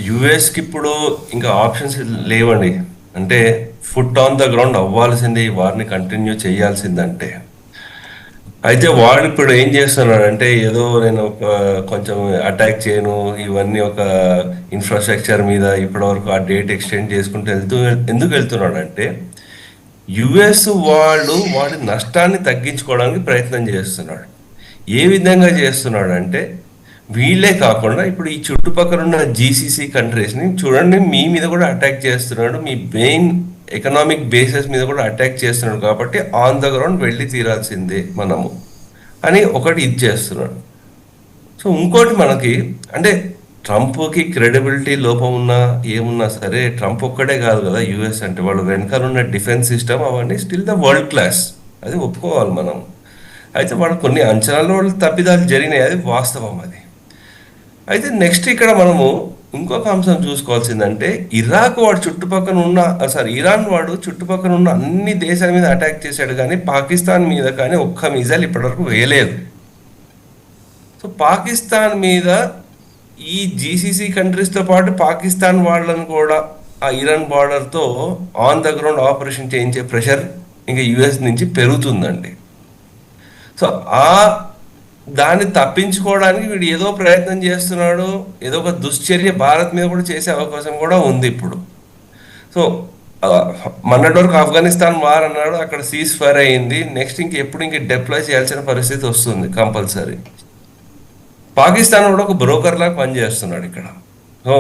యుఎస్కి ఇప్పుడు ఇంకా ఆప్షన్స్ లేవండి. అంటే ఫుట్ ఆన్ ద గ్రౌండ్ అవ్వాల్సిందే, ఈ వార్ని కంటిన్యూ చేయాల్సిందంటే. అయితే వాడు ఇప్పుడు ఏం చేస్తున్నాడు అంటే, ఏదో నేను ఒక కొంచెం అటాక్ చేయను, ఇవన్నీ ఒక ఇన్ఫ్రాస్ట్రక్చర్ మీద ఇప్పటి వరకు ఆ డేట్ ఎక్స్టెండ్ చేసుకుంటూ ఎందుకు వెళ్తున్నాడు అంటే, యుఎస్ వాడి నష్టాన్ని తగ్గించుకోవడానికి ప్రయత్నం చేస్తున్నాడు. ఏ విధంగా చేస్తున్నాడు అంటే, వీళ్ళే కాకుండా ఇప్పుడు ఈ చుట్టుపక్కల ఉన్న జీసీసీ కంట్రీస్ని చూడండి, మీ మీద కూడా అటాక్ చేస్తున్నాడు, మీ మెయిన్ ఎకనామిక్ బేసెస్ మీద కూడా అటాక్ చేస్తున్నాడు. కాబట్టి ఆన్ ద గ్రౌండ్ వెళ్ళి తీరాల్సిందే మనము అని ఒకటి ఇది చేస్తున్నాడు. సో ఇంకోటి మనకి అంటే, ట్రంప్కి క్రెడిబిలిటీ లోపం ఉన్నా ఏమున్నా సరే, ట్రంప్ ఒక్కడే కాదు కదా యుఎస్ అంటే, వాళ్ళు వెనకాల ఉన్న డిఫెన్స్ సిస్టమ్ అవన్నీ స్టిల్ ద వరల్డ్ క్లాస్, అది ఒప్పుకోవాలి మనం. అయితే వాళ్ళు కొన్ని అంచనాలు వాళ్ళు తప్పిదాలు జరిగినాయి, అది వాస్తవం అది. అయితే నెక్స్ట్ ఇక్కడ మనము ఇంకొక అంశం చూసుకోవాల్సిందంటే, ఇరాక్ వాడు చుట్టుపక్కల ఉన్న ఇరాన్ వాడు చుట్టుపక్కల ఉన్న అన్ని దేశాల మీద అటాక్ చేశాడు, కానీ పాకిస్తాన్ మీద కానీ ఒక్క మిజైల్ ఇప్పటివరకు వేయలేదు. సో పాకిస్తాన్ మీద ఈ జీసీసీ కంట్రీస్తో పాటు పాకిస్తాన్ వాళ్ళని కూడా ఆ ఇరాన్ బార్డర్తో ఆన్ ద గ్రౌండ్ ఆపరేషన్ చేయించే ప్రెషర్ ఇంకా యుఎస్ నుంచి పెరుగుతుందండి. సో దాన్ని తప్పించుకోవడానికి వీడు ఏదో ప్రయత్నం చేస్తున్నాడు, ఏదో ఒక దుశ్చర్య భారత్ మీద కూడా చేసే అవకాశం కూడా ఉంది ఇప్పుడు. సో మొన్నటి వరకు ఆఫ్ఘనిస్తాన్ వార్ అన్నాడు, అక్కడ సీజ్ ఫైర్ అయ్యింది. నెక్స్ట్ ఎప్పుడు డిప్లాయ్ చేయాల్సిన పరిస్థితి వస్తుంది కంపల్సరీ. పాకిస్తాన్ కూడా ఒక బ్రోకర్ లాగా పనిచేస్తున్నాడు ఇక్కడ. సో